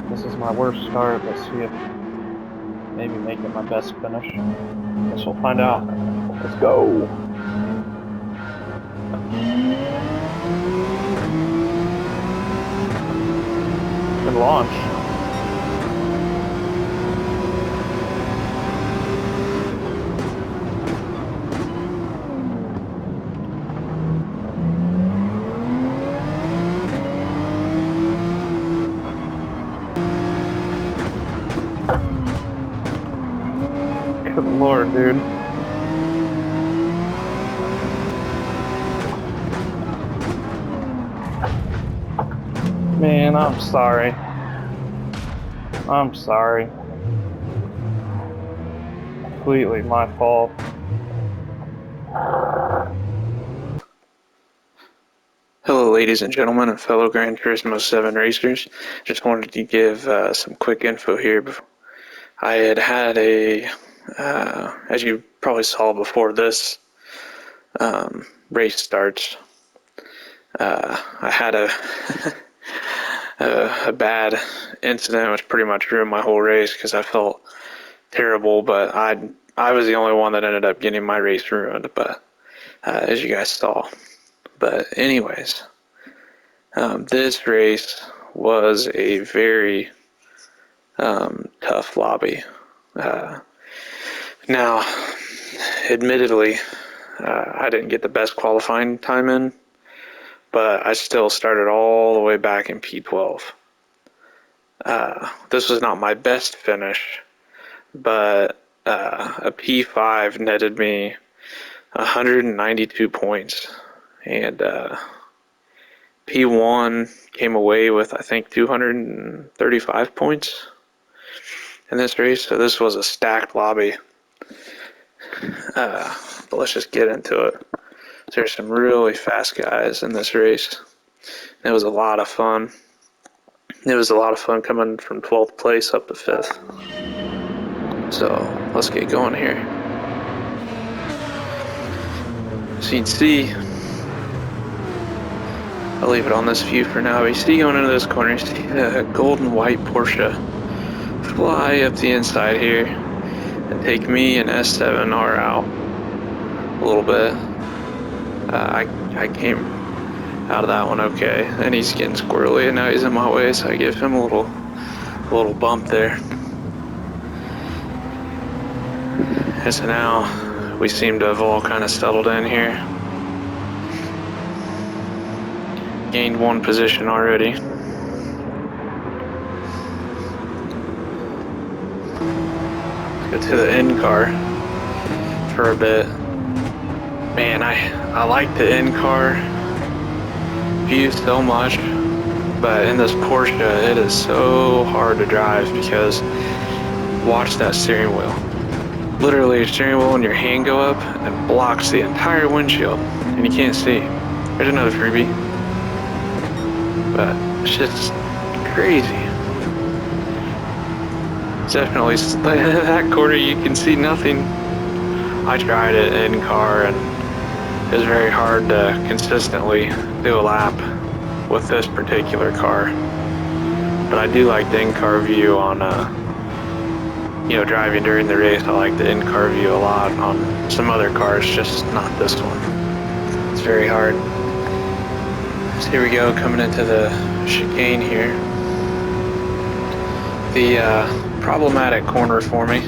This is my worst start. Let's see if maybe make it my best finish. Guess we'll find out. Let's go. Good launch. Good lord, dude. Man, I'm sorry. I'm sorry. Completely my fault. Hello ladies and gentlemen and fellow Gran Turismo 7 racers. Just wanted to give some quick info here. I had a, as you probably saw before this race starts, I had a a bad incident which pretty much ruined my whole race because I felt terrible, but I was the only one that ended up getting my race ruined, but as you guys saw. But anyways, this race was a very tough lobby. Now, admittedly, I didn't get the best qualifying time in, but I still started all the way back in P12. This was not my best finish, but a P5 netted me 192 points, and P1 came away with, I think, 235 points in this race, so this was a stacked lobby. But let's just get into it. There's some really fast guys in this race. It was a lot of fun. It was a lot of fun coming from 12th place up to 5th. So let's get going here. So you can see, I'll leave it on this view for now. But you see going into this corner, you see the golden white Porsche fly up the inside here and take me and S7R out a little bit. I came out of that one okay, and he's getting squirrely, and now he's in my way, so I give him a little bump there. And so now we seem to have all kind of settled in here. Gained one position already. Let's go to the end car for a bit. Man, I like the in car view so much, but in this Porsche it is so hard to drive because watch that steering wheel. Literally, your steering wheel and your hand go up and blocks the entire windshield, and you can't see. There's another freebie, but it's just crazy. Definitely, that corner you can see nothing. I tried it in car and it was very hard to consistently do a lap with this particular car. But I do like the in-car view on, driving during the race. I like the in-car view a lot on some other cars, just not this one. It's very hard. So here we go, coming into the chicane here. The problematic corner for me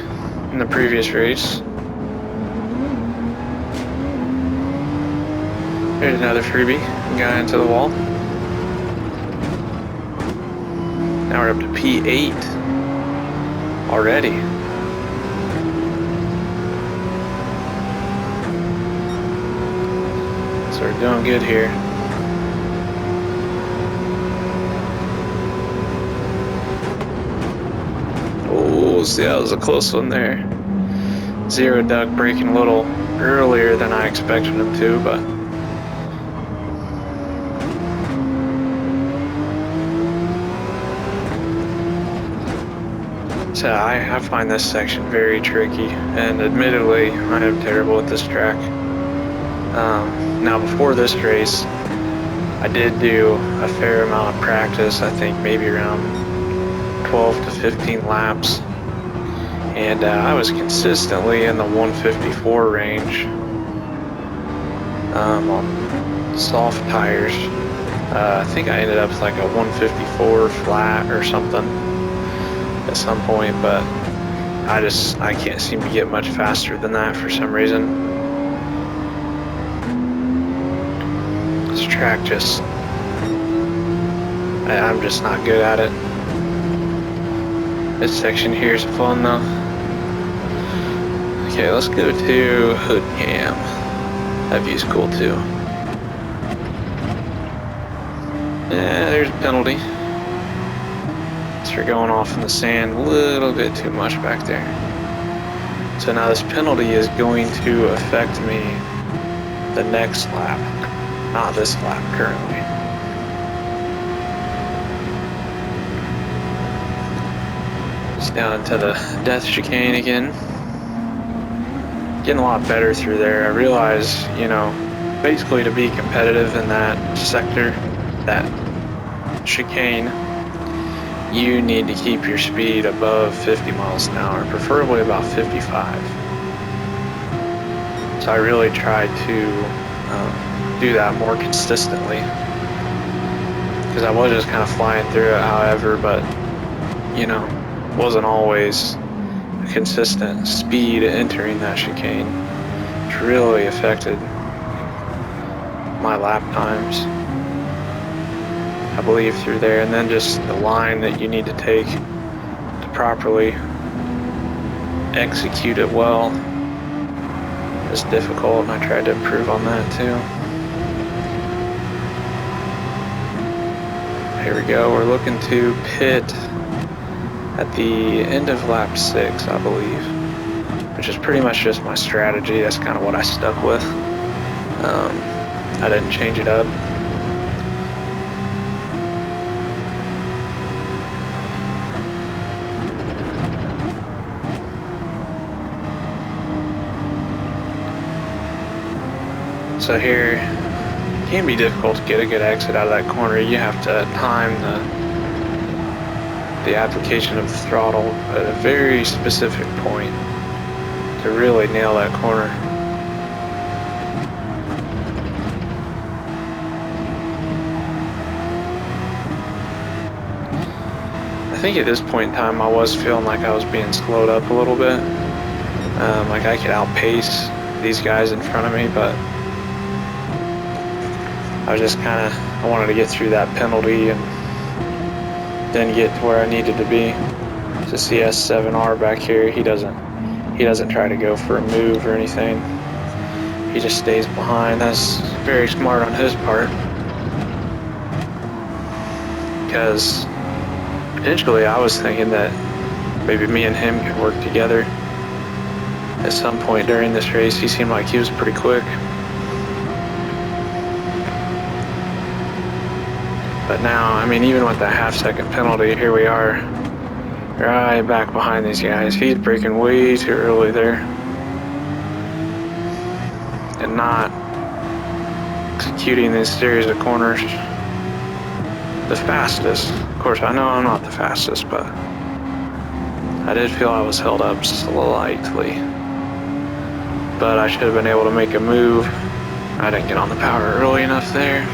in the previous race. There's another freebie, guy into the wall. Now we're up to P8 already. So we're doing good here. Oh, see, that was a close one there. Zero Duck braking a little earlier than I expected him to, but so I find this section very tricky, and admittedly, I am terrible at this track. Now, before this race, I did do a fair amount of practice, I think maybe around 12 to 15 laps, and I was consistently in the 154 range on soft tires. I think I ended up like a 154 flat or something at some point, but I can't seem to get much faster than that for some reason. This track I'm just not good at it. This section here is fun though. Okay, let's go to Hood Cam. That view's cool too. Yeah, there's a penalty. So we're going off in the sand a little bit too much back there. So now this penalty is going to affect me the next lap, not this lap currently. Just down into the death chicane again. Getting a lot better through there. I realize, you know, basically to be competitive in that sector, that chicane, you need to keep your speed above 50 miles an hour, preferably about 55. So I really tried to do that more consistently, because I was just kind of flying through it however, but you know, wasn't always a consistent speed entering that chicane, which really affected my lap times, I believe, through there. And then just the line that you need to take to properly execute it well is difficult, and I tried to improve on that too. Here we go, we're looking to pit at the end of lap 6, I believe, which is pretty much just my strategy. That's kind of what I stuck with. I didn't change it up. So here, it can be difficult to get a good exit out of that corner. You have to time the application of the throttle at a very specific point to really nail that corner. I think at this point in time I was feeling like I was being slowed up a little bit. Like I could outpace these guys in front of me, but I was just I wanted to get through that penalty and then get to where I needed to be. It's a CS7R back here. He doesn't try to go for a move or anything. He just stays behind. That's very smart on his part, because initially I was thinking that maybe me and him could work together at some point during this race. He seemed like he was pretty quick. But now, I mean, even with that half-second penalty, here we are, right back behind these guys. He's braking way too early there, and not executing this series of corners the fastest. Of course, I know I'm not the fastest, but I did feel I was held up slightly. But I should have been able to make a move. I didn't get on the power early enough there.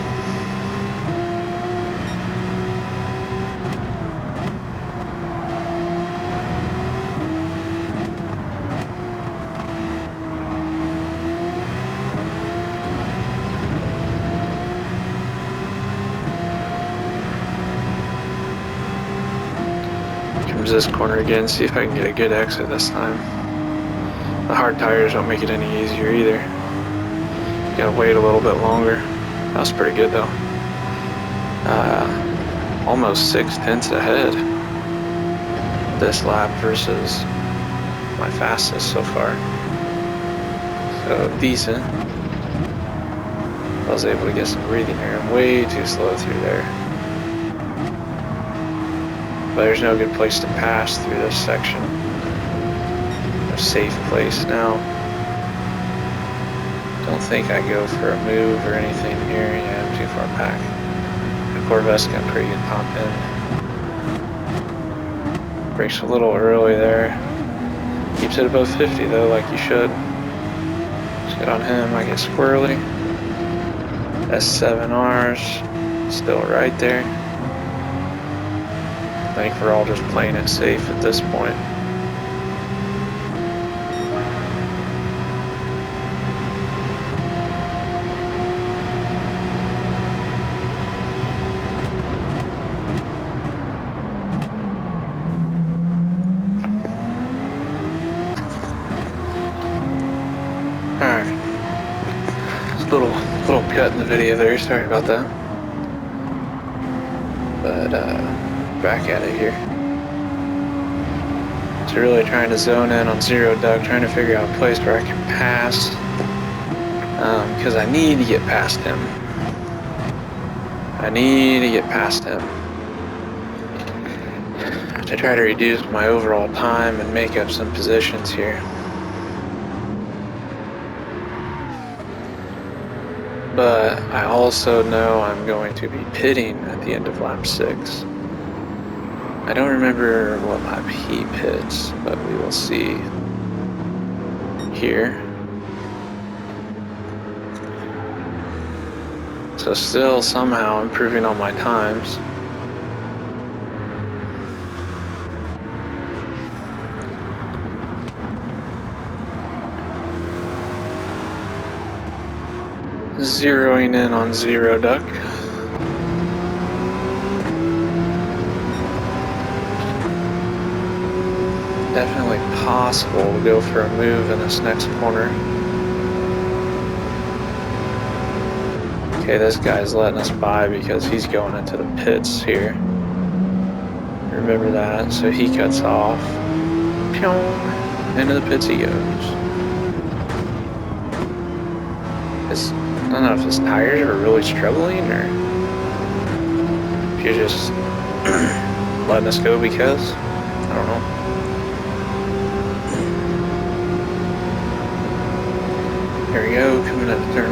This corner again, see if I can get a good exit this time. The hard tires don't make it any easier either. You gotta wait a little bit longer. That was pretty good though. Almost 6 tenths ahead. this lap versus my fastest so far. So decent. I was able to get some breathing here. I'm way too slow through there. But there's no good place to pass through this section. No safe place now. Don't think I go for a move or anything here. Yeah, I'm too far back. The Corvette's got pretty good top end. Brakes a little early there. Keeps it above 50 though, like you should. Just get on him, I get squirrely. S7Rs, still right there. I think we're all just playing it safe at this point. Alright. Just a little cut in the video there, sorry about that. But back at it here. So really trying to zone in on Zero Doug, trying to figure out a place where I can pass. Because I need to get past him. I need to get past him. To try to reduce my overall time and make up some positions here. But I also know I'm going to be pitting at the end of lap 6. I don't remember what lap he pits, but we will see here. So still somehow improving on my times. Zeroing in on Zero Duck. Definitely possible to go for a move in this next corner. Okay, this guy's letting us by because he's going into the pits here. Remember that, so he cuts off. Pyong! Into the pits he goes. I don't know if his tires are really struggling or if you're just letting us go because, I don't know. Here we go, coming up to turn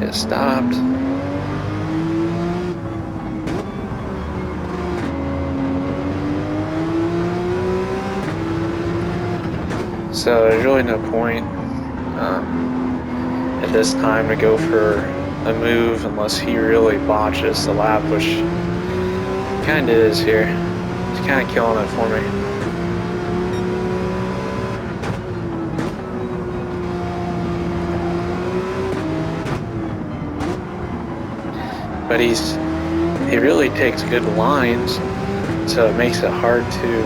1. It stopped. So there's really no point at this time to go for a move unless he really botches the lap, which kind of is here. He's kind of killing it for me. But he really takes good lines, so it makes it hard to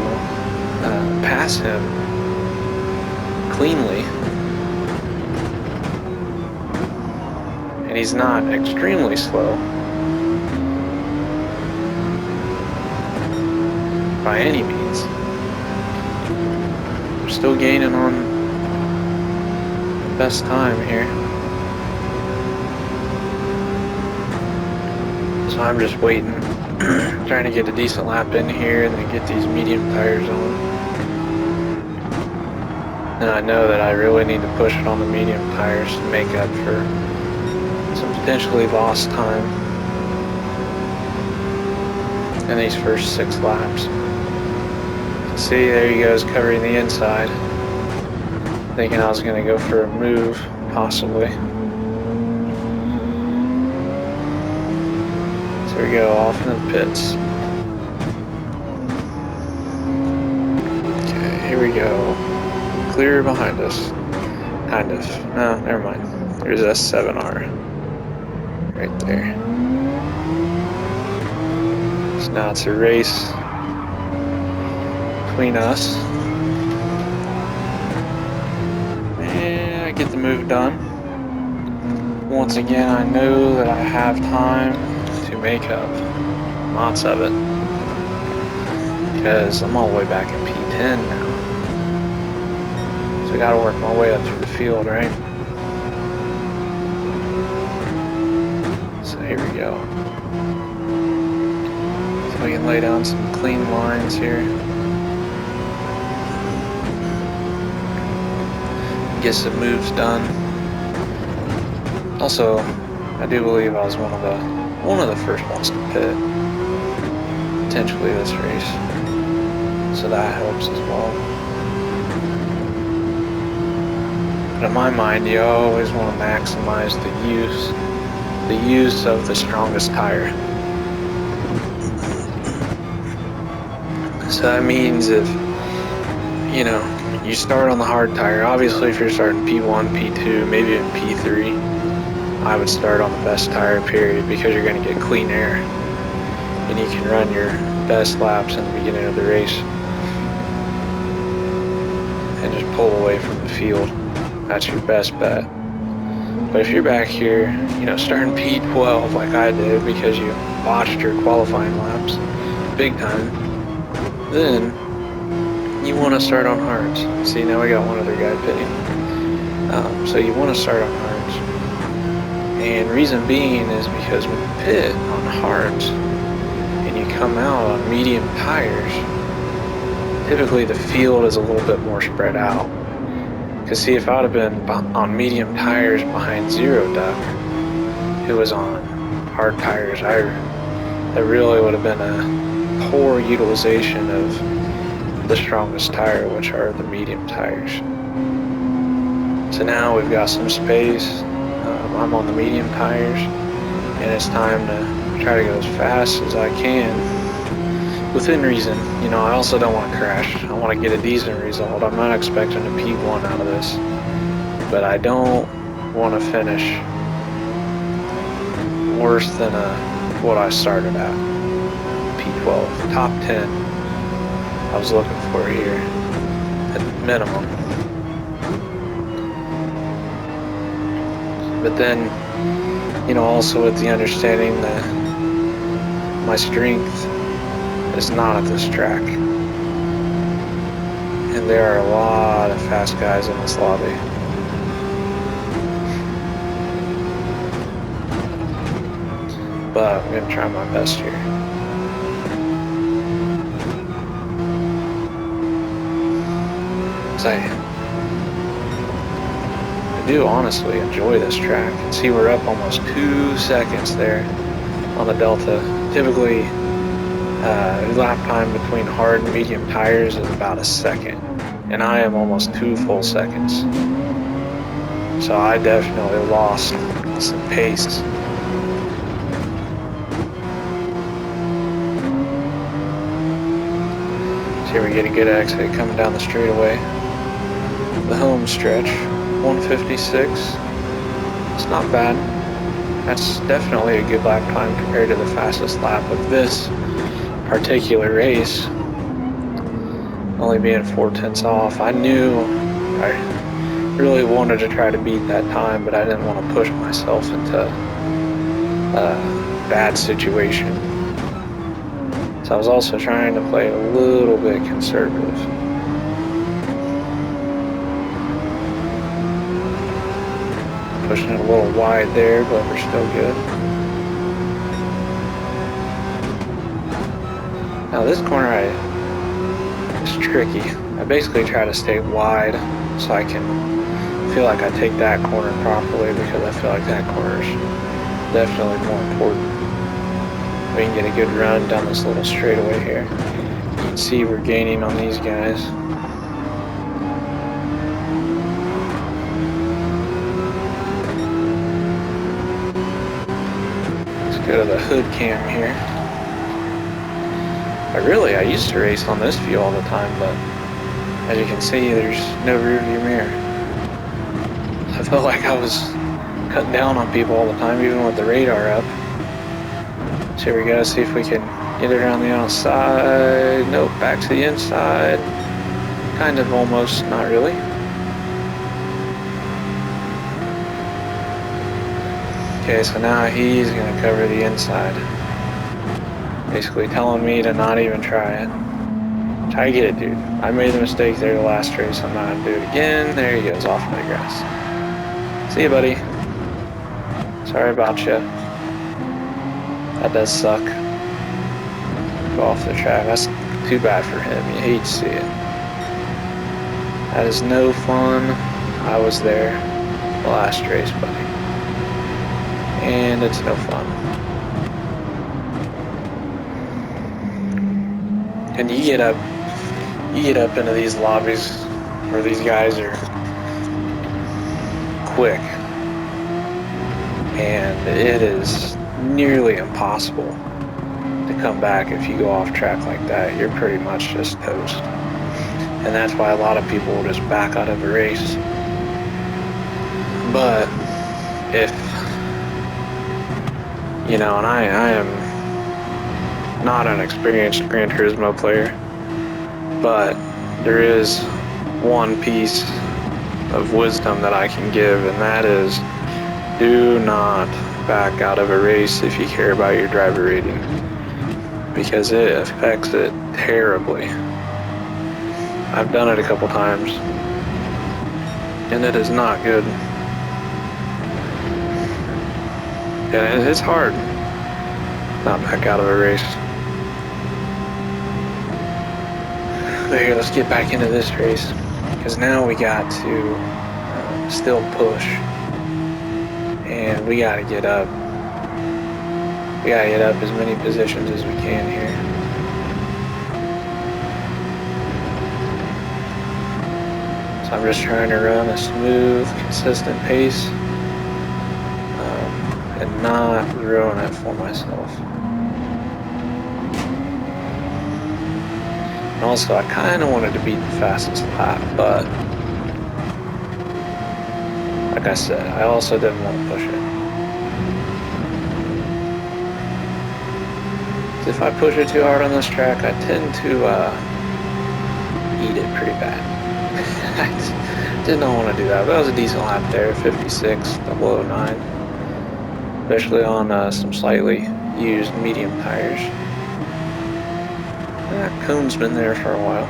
pass him cleanly. And he's not extremely slow by any means. We're still gaining on the best time here. So I'm just waiting, trying to get a decent lap in here and then get these medium tires on. And I know that I really need to push it on the medium tires to make up for some potentially lost time in these first 6 laps. See, there he goes, covering the inside. Thinking I was going to go for a move, possibly. So we go off in the pits. Okay, here we go. Clear behind us. Kind of. No, never mind. There's S7R. Right there. So now it's a race between us. And I get the move done. Once again, I know that I have time to you make of lots of it, because I'm all the way back in P10 now. So I gotta work my way up through the field, right? So here we go. So we can lay down some clean lines here. Get some moves done. Also, I do believe I was one of the first ones to pit, potentially this race. So that helps as well. But in my mind, you always want to maximize the use of the strongest tire. So that means if, you know, you start on the hard tire, obviously if you're starting P1, P2, maybe even P3, I would start on the best tire period, because you're going to get clean air and you can run your best laps in the beginning of the race and just pull away from the field. That's your best bet. But if you're back here, you know, starting P12 like I did because you botched your qualifying laps big time, then you want to start on hards. See, now we got one other guy pitting. So you want to start on hards. And reason being is because when you pit on hards and you come out on medium tires, typically the field is a little bit more spread out. Because see, if I would have been on medium tires behind Zero Duck, who was on hard tires, that really would have been a poor utilization of the strongest tire, which are the medium tires. So now we've got some space. I'm on the medium tires, and it's time to try to go as fast as I can within reason. You know, I also don't want to crash. I want to get a decent result. I'm not expecting a P1 out of this, but I don't want to finish worse than what I started at. P12, top 10 I was looking for here at minimum. But then, you know, also with the understanding that my strength is not at this track. And there are a lot of fast guys in this lobby. But I'm going to try my best here. I do honestly enjoy this track. See, we're up almost 2 seconds there on the Delta. Typically, lap time between hard and medium tires is about a second, and I am almost 2 full seconds. So I definitely lost some pace. So here we get a good exit coming down the straightaway. The home stretch, 156. It's not bad. That's definitely a good lap time compared to the fastest lap of this particular race, only being 4/10 off. I knew I really wanted to try to beat that time, but I didn't want to push myself into a bad situation. So I was also trying to play a little bit conservative. Pushing it a little wide there, but we're still good. Now this corner is tricky. I basically try to stay wide so I can feel like I take that corner properly, because I feel like that corner is definitely more important. We can get a good run down this little straightaway here. You can see we're gaining on these guys. Go to the hood cam here. I used to race on this view all the time, but as you can see, there's no rear view mirror. I felt like I was cutting down on people all the time, even with the radar up. So here we go, see if we can get it around the outside. Nope, back to the inside. Kind of almost, not really. Okay, so now he's going to cover the inside. basically telling me to not even try it. Which I get it, dude. I made the mistake there the last race. I'm not gonna do it again. There he goes, off into the grass. See you, buddy. Sorry about you. That does suck. Go off the track. That's too bad for him. You hate to see it. That is no fun. I was there the last race, buddy. And it's no fun. And you get up into these lobbies where these guys are quick. And it is nearly impossible to come back if you go off track like that. You're pretty much just toast. And that's why a lot of people will just back out of a race. But if, you know, and I am not an experienced Gran Turismo player, but there is one piece of wisdom that I can give, and that is, do not back out of a race if you care about your driver rating, because it affects it terribly. I've done it a couple times, and it is not good. Yeah, it's hard not back out of a race. But here, let's get back into this race, because now we got to still push, and we got to get up. We got to get up as many positions as we can here. So I'm just trying to run a smooth, consistent pace, and not ruin it for myself. And also, I kind of wanted to beat the fastest lap, but like I said, I also didn't want to push it. If I push it too hard on this track, I tend to eat it pretty bad. I did not want to do that, but that was a decent lap there, 56.009, especially on some slightly used medium tires. That cone's been there for a while.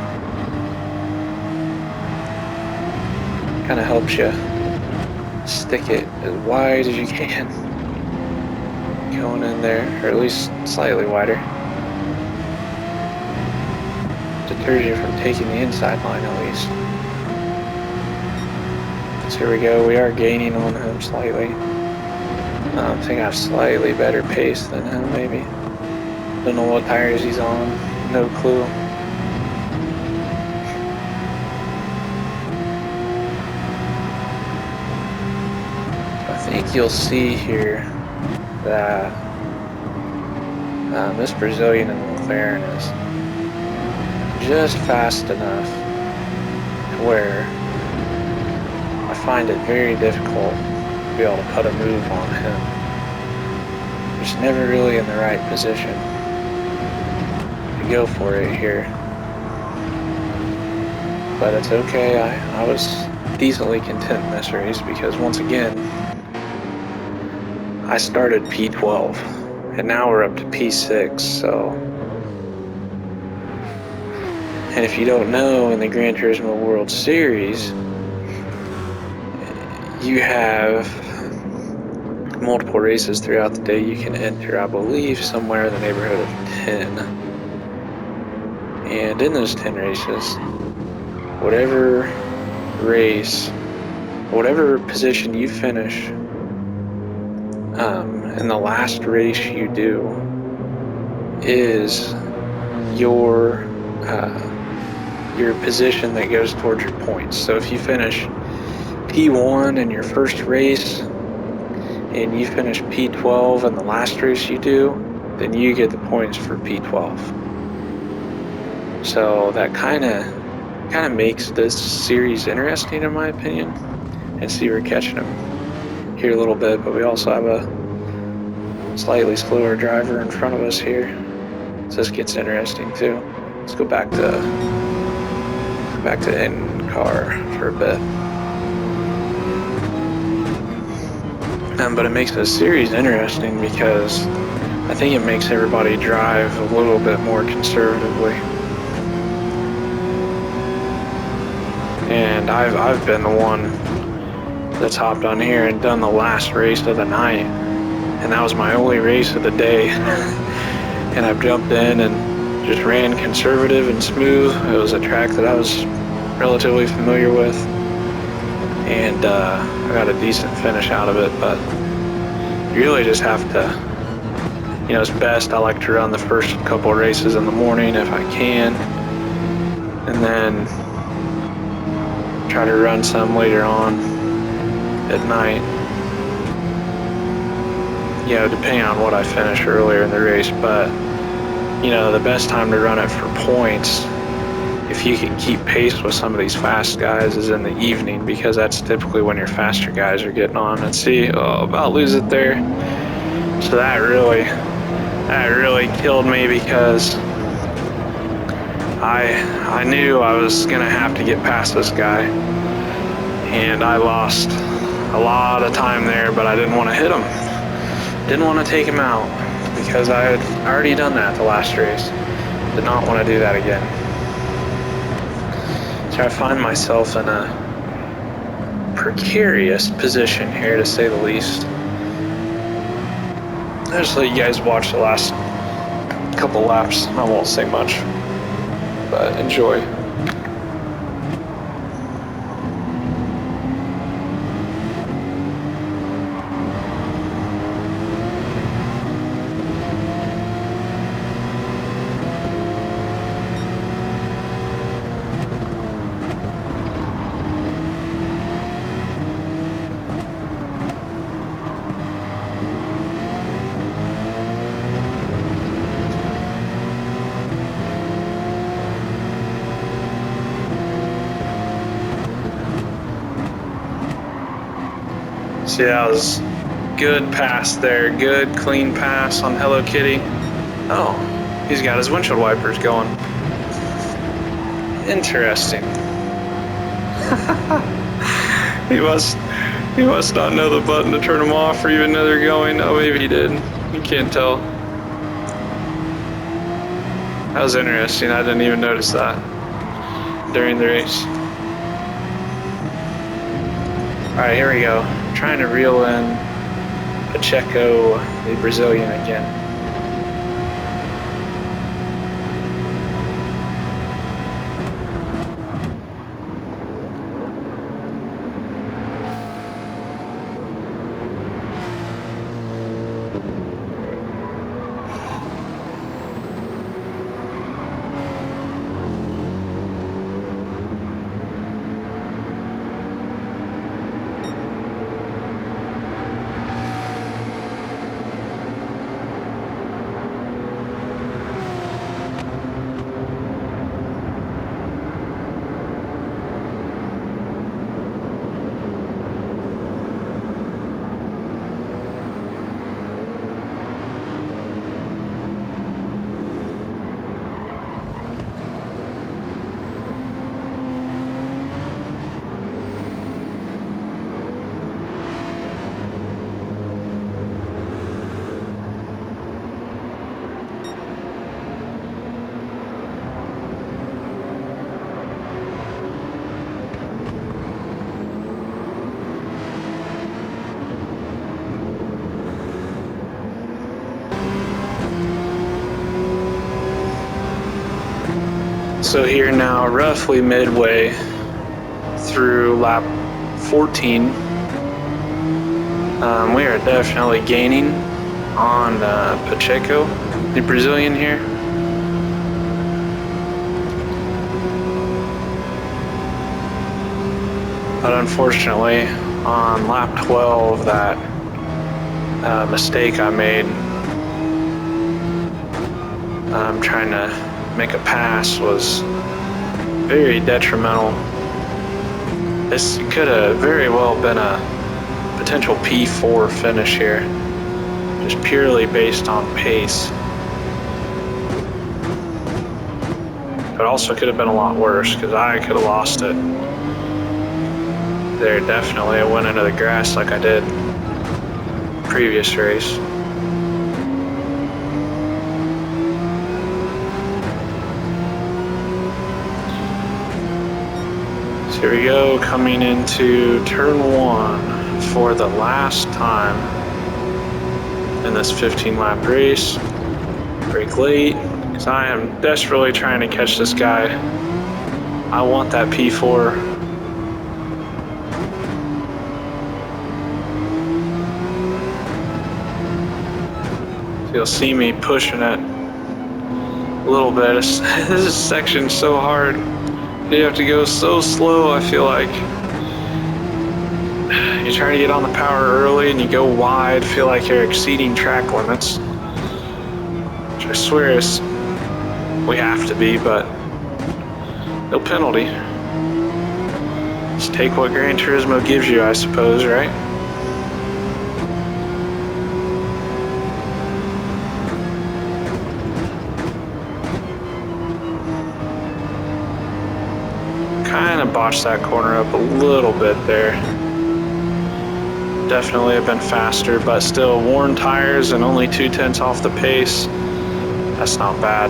Kind of helps you stick it as wide as you can going in there, or at least slightly wider. Deters you from taking the inside line at least. So here we go, we are gaining on him slightly. I think I have slightly better pace than him, maybe. Don't know what tires he's on, no clue. I think you'll see here that this Brazilian in the McLaren is just fast enough to where I find it very difficult to be able to put a move on him. Just never really in the right position to go for it here. But it's okay, I was decently content in this race because once again, I started P12 and now we're up to P6, so. And if you don't know, in the Gran Turismo World Series, you have multiple races throughout the day you can enter, I believe somewhere in the neighborhood of 10. And in those 10 races, whatever race, whatever position you finish, in the last race you do is your position that goes towards your points. So if you finish P1 in your first race and you finish P12 in the last race you do, then you get the points for P12. So that kind of makes this series interesting in my opinion. And see, we're catching them here a little bit, but we also have a slightly slower driver in front of us here. So this gets interesting too. Let's go back to in car for a bit. But it makes this series interesting because I think it makes everybody drive a little bit more conservatively. And I've been the one that's hopped on here and done the last race of the night, and that was my only race of the day. And I've jumped in and just ran conservative and smooth. It was a track that I was relatively familiar with, and I got a decent finish out of it. But you really just have to, it's best I like to run the first couple of races in the morning if I can, and then try to run some later on at night, depending on what I finish earlier in the race. But the best time to run it for points, if you can keep pace with some of these fast guys, is in the evening, because that's typically when your faster guys are getting on. And see, about lose it there. So that really killed me, because I knew I was gonna have to get past this guy, and I lost a lot of time there, but I didn't want to hit him. Didn't want to take him out, because I had already done that the last race. Did not want to do that again. So I find myself in a precarious position here, to say the least. I'll just let you guys watch the last couple laps. I won't say much, but enjoy. See, that was good pass there. Good, clean pass on Hello Kitty. Oh, he's got his windshield wipers going. Interesting. He must not know the button to turn them off, or even know they're going. Oh, maybe he did. You can't tell. That was interesting. I didn't even notice that during the race. All right, here we go. Trying to reel in Pacheco, the Brazilian, again. So here now, roughly midway through lap 14, we are definitely gaining on Pacheco, the Brazilian here. But unfortunately, on lap 12, that mistake I made, trying to make a pass, was very detrimental. This could have very well been a potential P4 finish here, just purely based on pace. But also could have been a lot worse, because I could have lost it there. Definitely, I went into the grass like I did previous race. Here we go, coming into turn 1 for the last time in this 15-lap race. Brake late, because I am desperately trying to catch this guy. I want that P4. So you'll see me pushing it a little bit. This section's so hard. You have to go so slow, I feel like. You're trying to get on the power early and you go wide, feel like you're exceeding track limits. Which I swear is, we have to be, but no penalty. Just take what Gran Turismo gives you, I suppose, right? Kind of botched that corner up a little bit there. Definitely have been faster, but still worn tires and only 2/10 off the pace. That's not bad.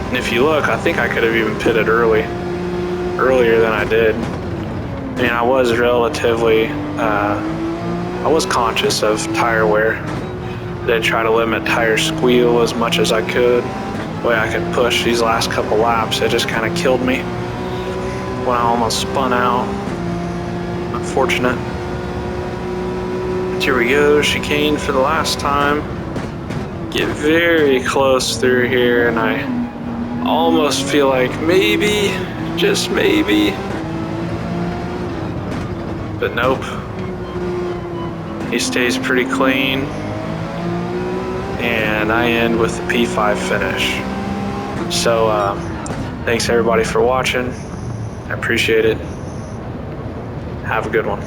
And if you look, I think I could have even pitted earlier than I did. I mean, I was relatively, I was conscious of tire wear. I did try to limit tire squeal as much as I could. The way I could push these last couple laps, it just kind of killed me when I almost spun out. Unfortunate. Here we go, chicane for the last time. Get very close through here, and I almost feel like maybe, just maybe, but nope. He stays pretty clean, and I end with the P5 finish. So, thanks everybody for watching. I appreciate it. Have a good one.